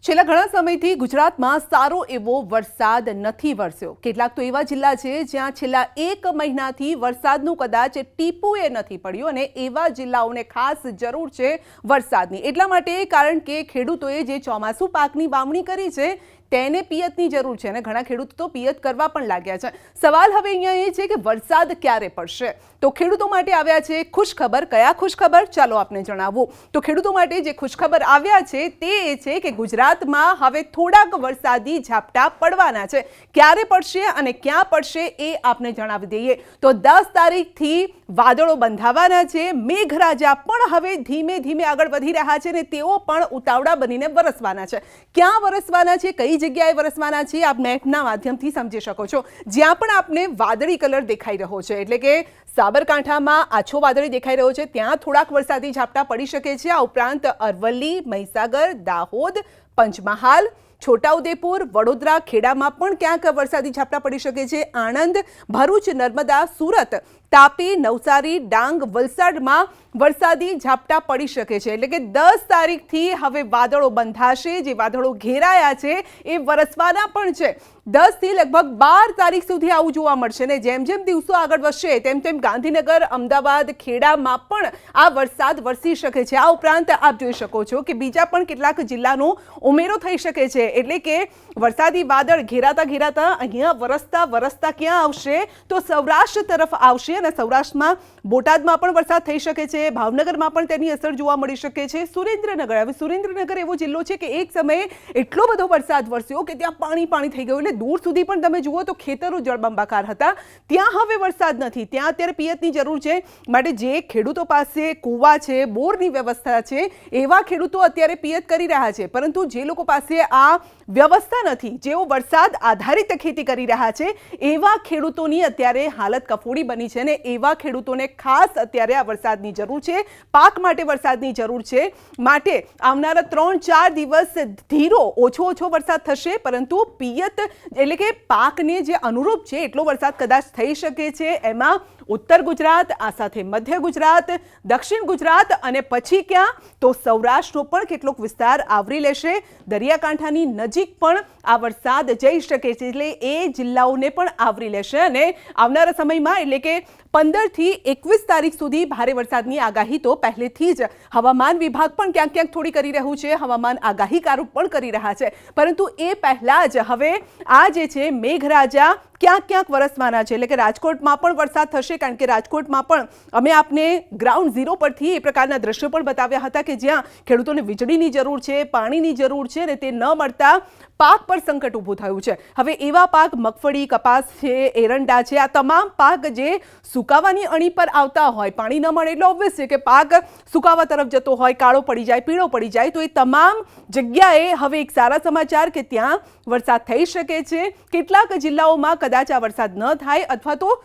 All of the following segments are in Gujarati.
છેલ્લા ઘણા સમયથી ગુજરાતમાં સારો એવો વરસાદ નથી વરસ્યો। કેટલાક તો એવા જિલ્લા છે જ્યાં છેલ્લા 1 મહિનાથી વરસાદનું કદાચ ટીપું નથી પડ્યું અને એવા જિલ્લાઓને ખાસ જરૂર છે વરસાદની। એટલા માટે કારણ કે ખેડૂતોએ જે ચોમાસુ પાકની વાવણી કરી છે તેને પિયતની જરૂર છે અને ઘણા ખેડૂતો તો પિયત કરવા પણ લાગ્યા છે। સવાલ હવે અહીંયા એ છે કે વરસાદ ક્યારે પડશે? તો ખેડૂતો માટે આવ્યા છે ખુશખબર। કયા ખુશખબર? ચાલો આપને જણાવું। તો ખેડૂતો માટે જે ખુશખબર આવ્યા છે તે એ છે કે ગુજરાતમાં હવે થોડાક વરસાદી ઝાપટા પડવાના છે। ક્યારે પડશે અને ક્યાં પડશે એ આપને જણાવી દઈએ તો 10 તારીખથી વાદળો બંધાવાના છે। મેઘરાજા પણ હવે ધીમે ધીમે આગળ વધી રહ્યા છે અને તેઓ પણ ઉતાવળા બનીને વરસવાના છે। ક્યાં વરસવાના છે, કઈ જગ્યાએ વરસવાના છે આપ મેપના માધ્યમથી સમજી શકો છો। જ્યાં પણ આપને વાદળી કલર દેખાઈ રહ્યો છે એટલે કે સાબરકાંઠામાં આછો વાદળી દેખાઈ રહ્યો છે ત્યાં થોડાક વરસાદી ઝાપટા પડી શકે છે। આ ઉપરાંત અરવલ્લી, મહીસાગર, દાહોદ, પંચમહાલ, છોટાઉદેપુર, વડોદરા, ખેડામાં પણ ક્યાંક વરસાદી ઝાપટા પડી શકે છે। આણંદ, ભરૂચ, નર્મદા, સુરત, તાપી, નવસારી, ડાંગ, વલસાડમાં વરસાદી ઝાપટા પડી શકે છે। એટલે કે 10 તારીખથી હવે વાદળો બંધાશે। જે વાદળો ઘેરાયા છે એ વરસવાના પણ છે। 10 થી લગભગ 12 તારીખ સુધી આવું જોવા મળશે ને જેમ જેમ દિવસો આગળ વધશે તેમ તેમ ગાંધીનગર, અમદાવાદ, ખેડામાં પણ આ વરસાદ વરસી શકે છે। આ ઉપરાંત આપ જોઈ શકો છો કે બીજા પણ કેટલાક જિલ્લાનો ઉમેરો થઈ શકે છે। એટલે કે વરસાદી વાદળ ઘેરાતા ઘેરાતા અહીંયા વરસતા ક્યાં આવશે તો સૌરાષ્ટ્ર તરફ આવશે અને સૌરાષ્ટ્રમાં બોટાદમાં પણ વરસાદ થઈ શકે છે, ભાવનગરમાં પણ તેની અસર જોવા મળી શકે છે। સુરેન્દ્રનગર, હવે સુરેન્દ્રનગર એવો જિલ્લો છે કે એક સમયે એટલો બધો વરસાદ વરસ્યો કે ત્યાં પાણી થઈ ગયું, એટલે દૂર સુધી પણ તમે જુઓ તો ખેતરો જળબંબાકાર હતા। ત્યાં હવે વરસાદ નથી, ત્યાં અત્યારે પિયતની જરૂર છે। માટે જે ખેડૂતો પાસે કૂવા છે, બોરની વ્યવસ્થા છે એવા ખેડૂતો અત્યારે પિયત કરી રહ્યા છે, પરંતુ જે લોકો પાસે આ વ્યવસ્થા નથી, જેઓ વરસાદ આધારિત ખેતી કરી રહ્યા છે એવા ખેડૂતોની અત્યારે હાલત કફોડી બની છે અને એવા ખેડૂતોને ખાસ અત્યારે આ વરસાદની જરૂર છે, પાક માટે વરસાદની જરૂર છે। માટે આવનારા 3-4 દિવસ ધીરો ઓછો વરસાદ થશે, પરંતુ પિયત એટલે કે પાકને જે અનુરૂપ છે એટલો વરસાદ કદાચ થઈ શકે છે। એમાં ઉત્તર ગુજરાત, આ સાથે મધ્ય ગુજરાત, દક્ષિણ ગુજરાત અને પછી ક્યાં તો સૌરાષ્ટ્રનો પણ કેટલોક વિસ્તાર આવરી લેશે। દરિયાકાંઠાની નજીક પણ આ વરસાદ જઈ શકે છે એટલે એ જિલ્લાઓને પણ આવરી લેશે અને આવનારા સમયમાં એટલે કે 15 થી 21 તારીખ સુધી ભારે વરસાદની આગાહી તો પહેલેથી જ હવામાન વિભાગ પણ ક્યાંક થોડી કરી રહ્યું છે, હવામાન આગાહીકારો પણ કરી રહ્યા છે। પરંતુ એ પહેલા જ હવે આ જે છે મેઘરાજા ક્યાંક વરસવાના છે। એટલે કે રાજકોટમાં પણ વરસાદ થશે, કારણ કે રાજકોટમાં પણ અમે આપને ગ્રાઉન્ડ ઝીરો પરથી એ પ્રકારના દ્રશ્યો પણ બતાવ્યા હતા કે જ્યાં ખેડૂતોને વીજળીની જરૂર છે, પાણીની જરૂર છે અને તે ન મળતા પાક પર સંકટ ઊભું થયું છે। હવે એવા પાક મગફળી, કપાસ છે, એરંડા છે, આ તમામ પાક જે સુકાવાની અણી પર આવતા હોય, પાણી ન મળે એટલે ઓબ્વિયસ છે કે પાક સુકાવા તરફ જતો હોય, કાળો પડી જાય, પીળો પડી જાય, તો એ તમામ જગ્યાએ હવે એક સારા સમાચાર કે ત્યાં વરસાદ થઈ શકે છે। કેટલાક જિલ્લાઓમાં કદાચ આ વરસાદ ન થાય અથવા તો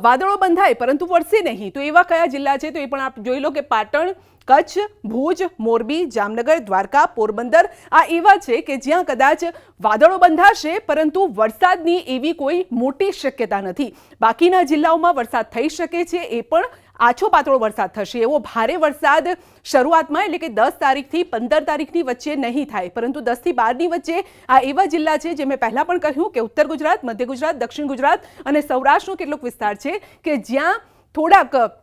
વાદળો બંધાય પરંતુ વરસે નહીં, તો એવા કયા જિલ્લા છે તો એ પણ આપ જોઈ લો કે પાટણ, કચ્છ, ભુજ, મોરબી, જામનગર, દ્વારકા, પોરબંદર આ એવા છે કે જ્યાં કદાચ વાદળો બંધાશે પરંતુ વરસાદની એવી કોઈ મોટી શક્યતા નથી। બાકીના જિલ્લાઓમાં વરસાદ થઈ શકે છે, એ પણ આછો પાતળો વરસાદ થશે। એવો ભારે વરસાદ શરૂઆતમાં એટલે કે 10 તારીખથી 15 તારીખની વચ્ચે નહીં થાય, પરંતુ 10 થી 12ની વચ્ચે આ એવા જિલ્લા છે જે મેં પહેલા પણ કહ્યું કે ઉત્તર ગુજરાત, મધ્ય ગુજરાત, દક્ષિણ ગુજરાત અને સૌરાષ્ટ્રનો કેટલોક વિસ્તાર છે કે જ્યાં થોડાક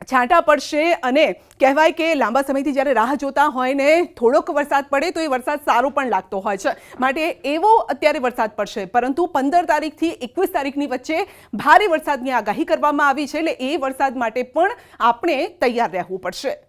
છાંટા પડશે અને કહેવાય કે લાંબા સમયથી જ્યારે રાહ જોતા હોય ને થોડોક વરસાદ પડે તો એ વરસાદ સારો પણ લાગતો હોય છે। માટે એવો અત્યારે વરસાદ પડશે, પરંતુ 15 તારીખથી 21 તારીખની વચ્ચે ભારે વરસાદની આગાહી કરવામાં આવી છે એટલે એ વરસાદ માટે પણ આપણે તૈયાર રહેવું પડશે।